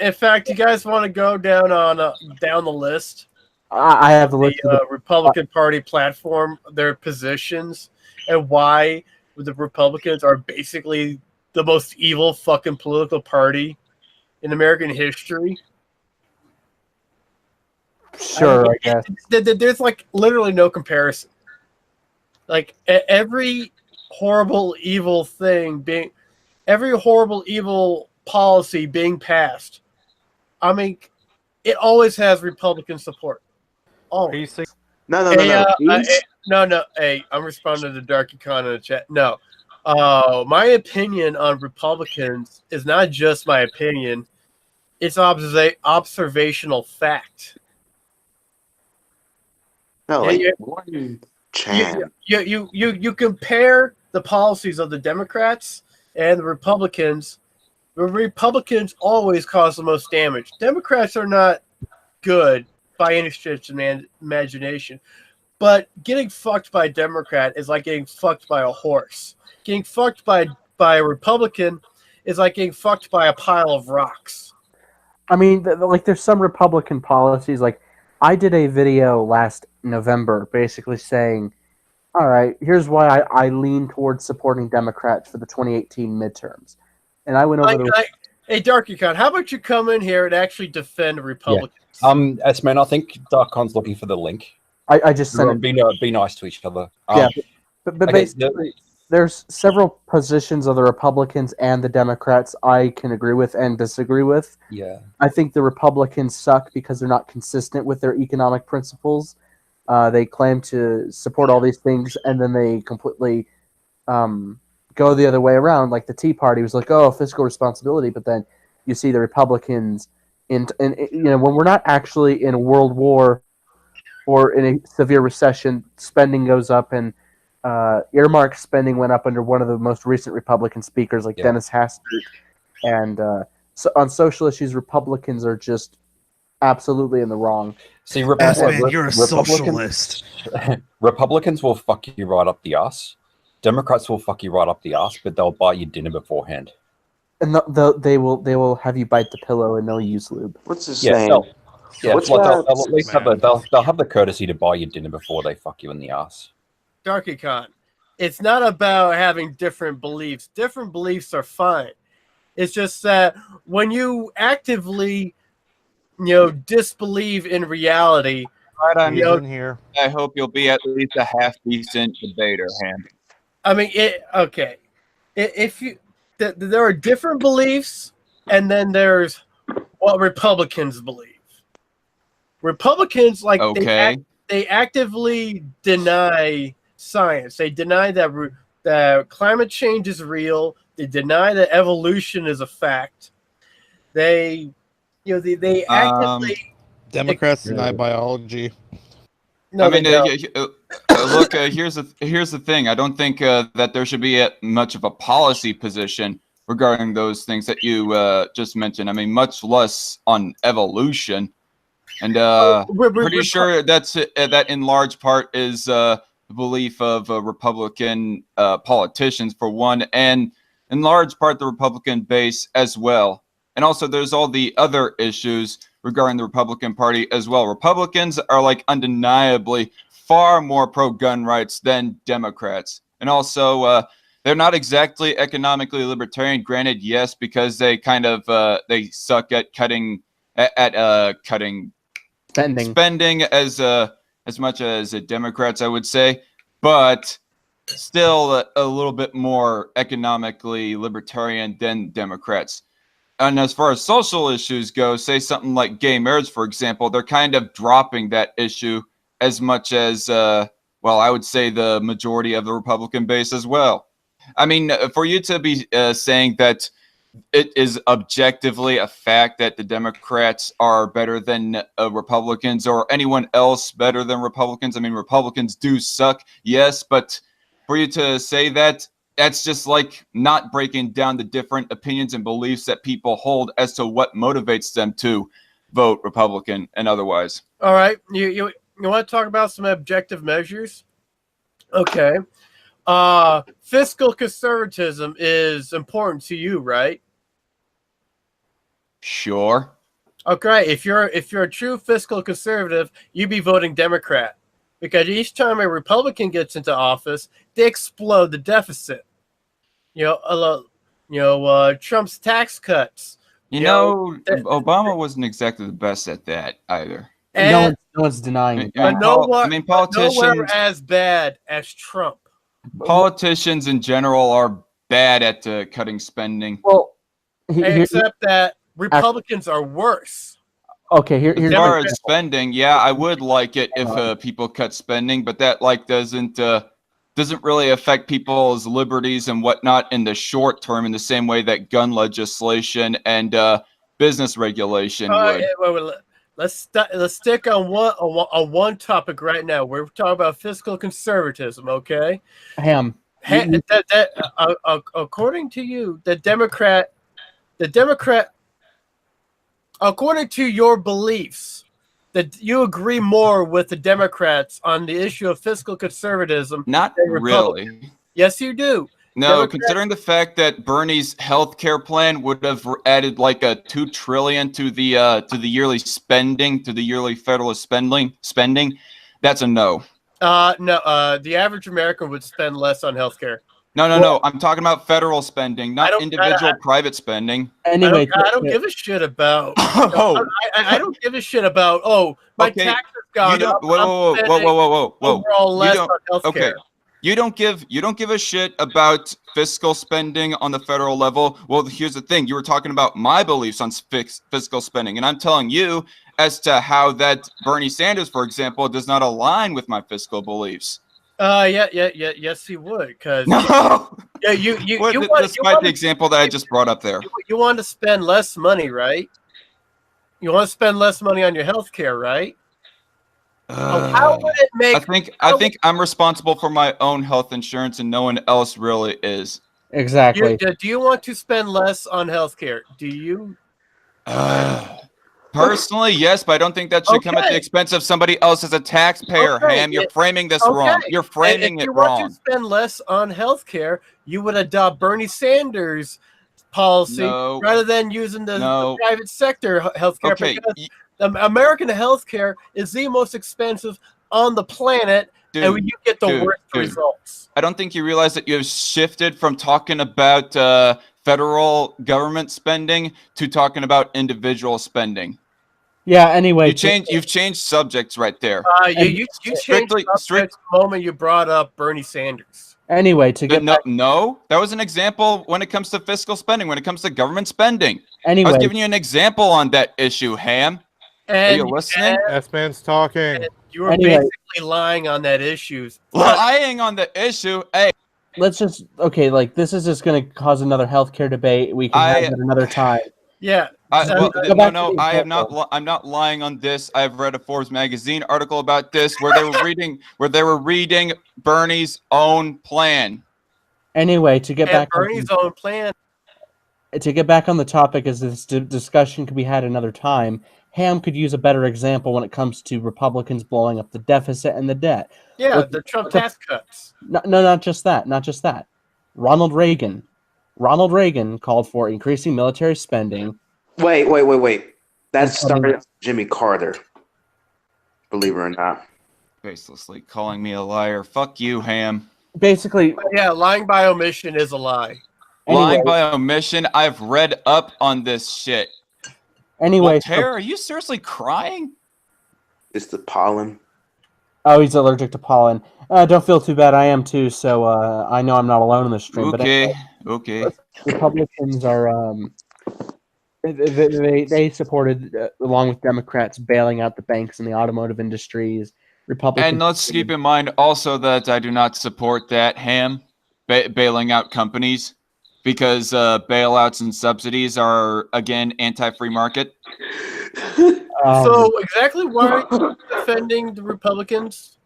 In fact, you guys want to go down the list? I have the list of the Republican Party platform, their positions, and why the Republicans are basically the most evil fucking political party in American history. Sure, I guess. There's like literally no comparison. Like every horrible evil policy being passed, I mean, it always has Republican support. Always. No. No. Hey, I'm responding to DarkieCon in the chat. No. My opinion on Republicans is not just my opinion. It's observational fact. No, like you compare the policies of the Democrats and the Republicans. The Republicans always cause the most damage. Democrats are not good by any stretch of imagination. But getting fucked by a Democrat is like getting fucked by a horse. Getting fucked by a Republican is like getting fucked by a pile of rocks. I mean, like, there's some Republican policies. Like, I did a video last November basically saying, all right, here's why I lean towards supporting Democrats for the 2018 midterms. And I went over Hey, DarkieCon, how about you come in here and actually defend Republicans? Yeah. S-Man, I think DarkCon's looking for the link. I just sent it. Be nice to each other. But basically, there's several positions of the Republicans and the Democrats I can agree with and disagree with. Yeah. I think the Republicans suck because they're not consistent with their economic principles. They claim to support all these things, and then they completely go the other way around. Like the Tea Party was like, oh, fiscal responsibility, but then you see the Republicans when we're not actually in a world war or in a severe recession, spending goes up, and earmark spending went up under one of the most recent Republican speakers, like Dennis Hastert. And so on social issues, Republicans are just absolutely in the wrong. See, you're a socialist. Republicans will fuck you right up the ass. Democrats will fuck you right up the ass, but they'll buy you dinner beforehand. And they will have you bite the pillow, and they'll use lube. What's his name? They'll at least have the courtesy to buy you dinner before they fuck you in the ass. DarkieCon, it's not about having different beliefs. Different beliefs are fine. It's just that when you actively, disbelieve in reality. Right on in here. I hope you'll be at least a half decent debater, Ham. I mean, okay. If you, there are different beliefs, and then there's what Republicans believe. Republicans, like, they actively deny science. They deny that climate change is real. They deny that evolution is a fact. They actively. Democrats deny biology. No, I mean, look. Here's the thing. I don't think that there should be much of a policy position regarding those things that you just mentioned. I mean, much less on evolution. And pretty sure that in large part is the belief of Republican politicians, for one, and in large part the Republican base as well. And also there's all the other issues regarding the Republican Party as well. Republicans are like undeniably far more pro-gun rights than Democrats. And also they're not exactly economically libertarian, granted, yes, because they kind of they suck at cutting spending as much as Democrats, I would say, but still a little bit more economically libertarian than Democrats. And as far as social issues go, say something like gay marriage, for example, they're kind of dropping that issue as much as, I would say the majority of the Republican base as well. I mean, for you to be saying that it is objectively a fact that the Democrats are better than Republicans or anyone else better than Republicans. I mean, Republicans do suck, yes, but for you to say that, that's just like not breaking down the different opinions and beliefs that people hold as to what motivates them to vote Republican and otherwise. All right. You want to talk about some objective measures? Okay. Fiscal conservatism is important to you, right? Sure. Okay, if you're a true fiscal conservative, you'd be voting Democrat, because each time a Republican gets into office, they explode the deficit. Trump's tax cuts. Obama wasn't exactly the best at that either. And no one's denying I that. mean, but nowhere politicians, as bad as Trump. politicians in general are bad at cutting spending. Well, Except that Republicans are worse. okay. As far as spending, yeah, I would like it if people cut spending, but that doesn't really affect people's liberties and whatnot in the short term in the same way that gun legislation and business regulation would. Wait, let's stick on one topic right now. We're talking about fiscal conservatism, okay? Ham. According to you, the Democrat, according to your beliefs, that you agree more with the Democrats on the issue of fiscal conservatism. Not really. Yes, you do. No, considering the fact that Bernie's healthcare plan would have added like a $2 trillion to the yearly spending, to the yearly federal spending, that's a no. No. The average American would spend less on healthcare. No. I'm talking about federal spending, not individual private spending. Anyway, I don't give a shit about. I don't give a shit about. Oh, my taxes gone up. Whoa. Overall, less on healthcare. Okay. You don't give a shit about fiscal spending on the federal level. Well, here's the thing. You were talking about my beliefs on fiscal spending, and I'm telling you as to how that Bernie Sanders, for example, does not align with my fiscal beliefs. Yes, he would. Because no. Yeah, despite the example that I just brought up there. You want to spend less money, right? You want to spend less money on your health care, right? How would it make? I think I'm responsible for my own health insurance, and no one else really is. Exactly. Do you want to spend less on health care? Do you? Personally, yes, but I don't think that should come at the expense of somebody else as a taxpayer, Ham. You're framing this wrong. You're framing it wrong. If you want to spend less on health care, you would adopt Bernie Sanders' policy rather than using the private sector healthcare. Okay. Because American healthcare is the most expensive on the planet, and you get the worst results. I don't think you realize that you have shifted from talking about federal government spending to talking about individual spending. Yeah. Anyway, you've changed subjects right there. You changed subjects the moment you brought up Bernie Sanders. Anyway, no, that was an example when it comes to fiscal spending, when it comes to government spending. Anyway, I was giving you an example on that issue, Ham. Are you listening? S-Man's talking. You were basically lying on that issue. Lying on the issue? Hey. Let's just, this is just going to cause another healthcare debate. We can have it another time. Yeah. I'm not lying on this. I've read a Forbes magazine article about this where they were reading Bernie's own plan. Anyway, to get back Bernie's own plan. To get back on the topic, as this discussion could be had another time, Ham could use a better example when it comes to Republicans blowing up the deficit and the debt. Yeah, the Trump tax cuts. No, not just that. Not just that. Ronald Reagan called for increasing military spending. Wait. That started with Jimmy Carter. Believe it or not. Facelessly calling me a liar. Fuck you, Ham. Basically, yeah, lying by omission is a lie. Lying by omission? I've read up on this shit. Anyway, Tara, are you seriously crying? It's the pollen. Oh, he's allergic to pollen. Don't feel too bad. I am too. So I know I'm not alone in this stream. Okay. Republicans are they supported along with Democrats bailing out the banks and the automotive industries. Republicans. And let's keep in mind also that I do not support that, Ham, bailing out companies. Because bailouts and subsidies are, again, anti-free market. So exactly why are you defending the Republicans?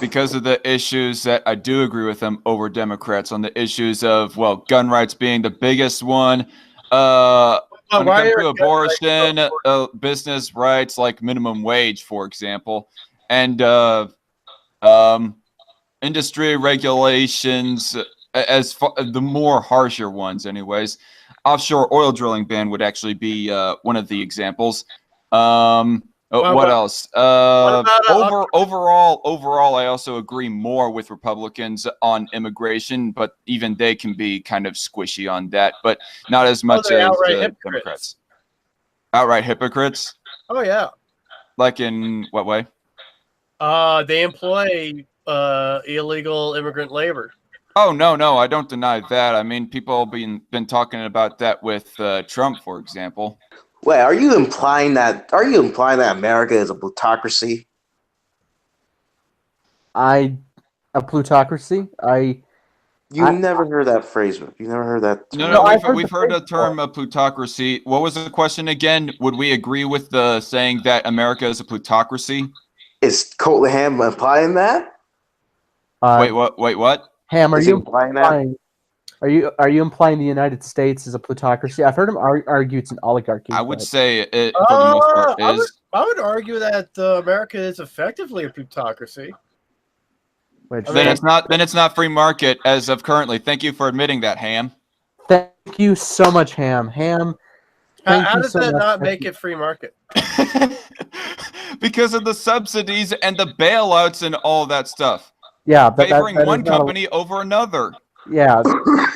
Because of the issues that I do agree with them over Democrats on the issues of, gun rights being the biggest one. When it comes to abortion, business rights like minimum wage, for example. And industry regulations... the more harsher ones, anyways. offshore oil drilling ban would actually be one of the examples. What else? Overall, I also agree more with Republicans on immigration, but even they can be kind of squishy on that, but not as much as Democrats. Outright hypocrites? Oh yeah. Like in what way? They employ illegal immigrant labor. Oh no, I don't deny that. I mean, people have been talking about that with Trump, for example. Wait, are you implying that America is a plutocracy? A plutocracy? You never heard that phrase. You never heard that term. No, I've we've heard the term plutocracy. What was the question again? Would we agree with the saying that America is a plutocracy? Is CultofHam implying that? Wait, what? Ham, are Is you he implying that? Are you implying the United States is a plutocracy? I've heard him argue it's an oligarchy. I would say it for the most part is. I would argue that America is effectively a plutocracy. Then it's not free market as of currently. Thank you for admitting that, Ham. Thank you so much, Ham. Ham. How does that not make it free market? Because of the subsidies and the bailouts and all that stuff. Yeah, favoring one company over another. Yeah.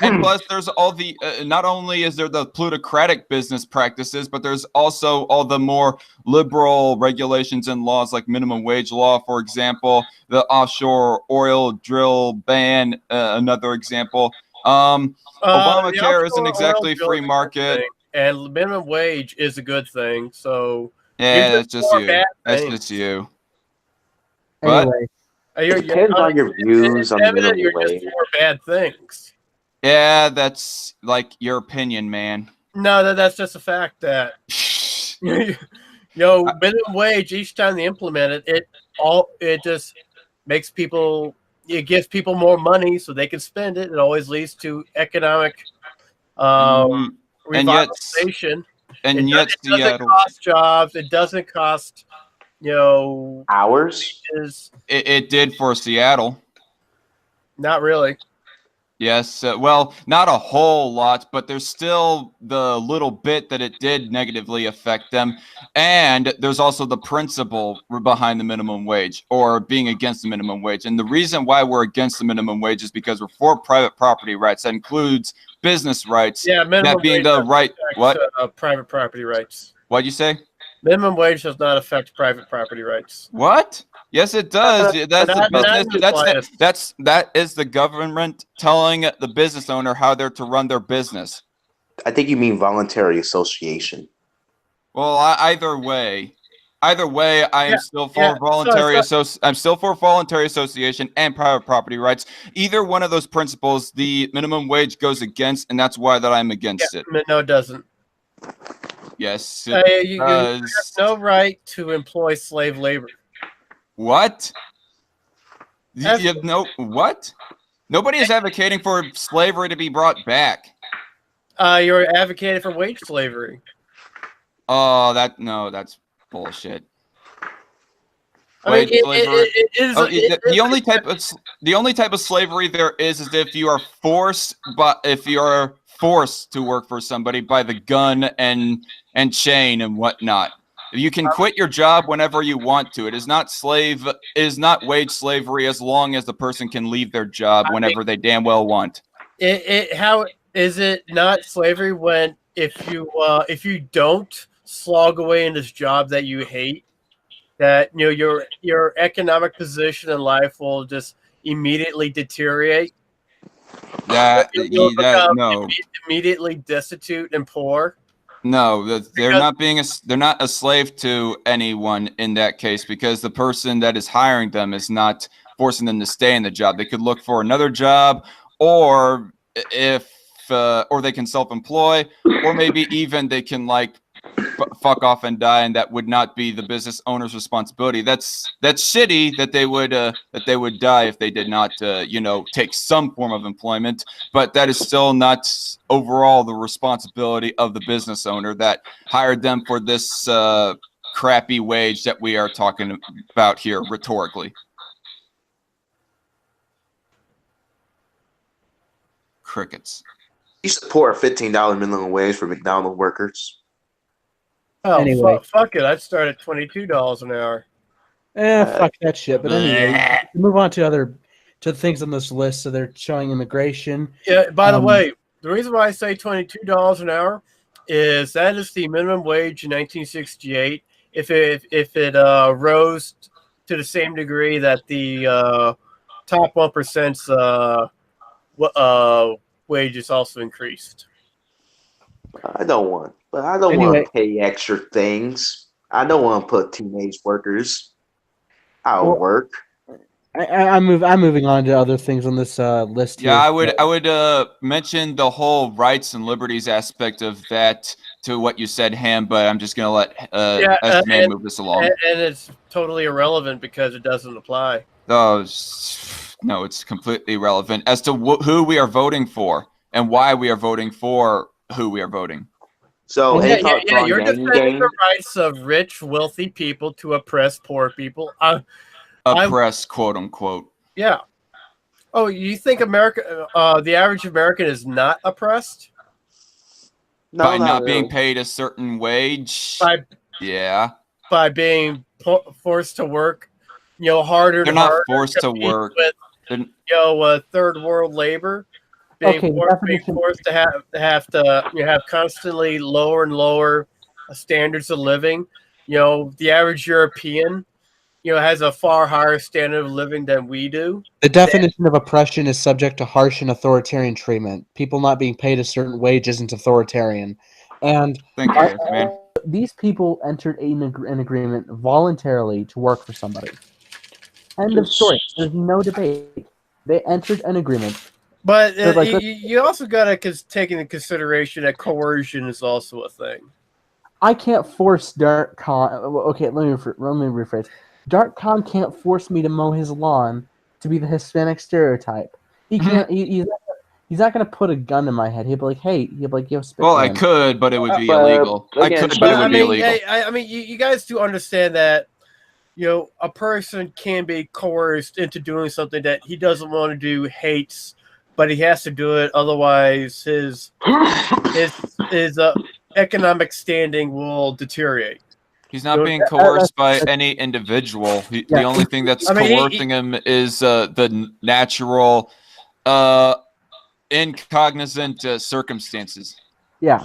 And plus, there's all the, not only is there the plutocratic business practices, but there's also all the more liberal regulations and laws like minimum wage law, for example, the offshore oil drill ban, another example. Obamacare isn't exactly free market. And minimum wage is a good thing, so... Yeah, that's just you. That's just you. Anyway. It depends on your views on minimum wage. Just for bad things. Yeah, that's like your opinion, man. No, that's just a fact that minimum wage each time they implement it, it just makes people, it gives people more money so they can spend it. It always leads to economic revitalization. And yet it doesn't cost jobs. It doesn't cost hours. It did for Seattle. Not really. Yes, well, not a whole lot, but there's still the little bit that it did negatively affect them. And there's also the principle behind the minimum wage, or being against the minimum wage. And the reason why we're against the minimum wage is because we're for private property rights. That includes business rights. Yeah, minimum that being wage the right. What? Private property rights. What'd you say? Minimum wage does not affect private property rights. What? Yes, it does. That's the business. That is the government telling the business owner how they're to run their business. I think you mean voluntary association. Well, either way, I am still for voluntary I'm still for voluntary association and private property rights. Either one of those principles, the minimum wage goes against, and that's why that I'm against it. No, it doesn't. Yes, you have no right to employ slave labor. What? You have no what? Nobody is advocating for slavery to be brought back. You're advocating for wage slavery. Oh, that's bullshit. The only type of slavery there is if you are forced, to work for somebody by the gun and chain and whatnot. You can quit your job whenever you want to. It is not wage slavery as long as the person can leave their job whenever they damn well want. How is it not slavery when if you don't slog away in this job that you hate, that your economic position in life will just immediately deteriorate? Immediately destitute and poor. No, they're not a slave to anyone in that case, because the person that is hiring them is not forcing them to stay in the job. They could look for another job, or or they can self-employ, or maybe even they can fuck off and die, and that would not be the business owner's responsibility. That's shitty that they would die if they did not take some form of employment, but that is still not overall the responsibility of the business owner that hired them for this crappy wage that we are talking about here rhetorically. Crickets. You support $15 minimum wage for McDonald's workers. Oh, Anyway. fuck it. I'd start at $22 an hour. Fuck that shit. But anyway, move on to things on this list. So they're showing immigration. Yeah. By the way, the reason why I say $22 an hour is that is the minimum wage in 1968. If it rose to the same degree that the top 1%'s wages also increased. I don't want to pay extra things. I don't want to put teenage workers out of work. I'm moving on to other things on this list here. Yeah, I would mention the whole rights and liberties aspect of that to what you said, Ham, but I'm just gonna let man move this along. And it's totally irrelevant because it doesn't apply. No, it's completely irrelevant as to who we are voting for and why we are voting for who we are voting. So you're defending the rights of rich, wealthy people to oppress poor people. Oppress, quote unquote. Yeah. Oh, you think America, the average American is not oppressed? No, by not being paid a certain wage. By being forced to work, harder. They're not forced to work. With, third world labor. Being forced to have constantly lower and lower standards of living. The average European, has a far higher standard of living than we do. The definition of oppression is subject to harsh and authoritarian treatment. People not being paid a certain wage isn't authoritarian. And thank you, man. These people entered an agreement voluntarily to work for somebody. End of story. There's no debate. They entered an agreement. But you also got to take into consideration that coercion is also a thing. I can't force DarkieCon. Okay, let me rephrase. DarkieCon can't force me to mow his lawn to be the Hispanic stereotype. He can't. He's not going to put a gun in my head. He'll be like, "Hey," he'll be like, "Yo, spit." Well, I could, but it would be illegal. I could, but it would be illegal. I mean, you guys do understand that. A person can be coerced into doing something that he doesn't want to do, hates, but he has to do it. Otherwise, his economic standing will deteriorate. He's not being coerced by any individual. The only thing that's coercing him is the natural, incognizant circumstances. Yeah.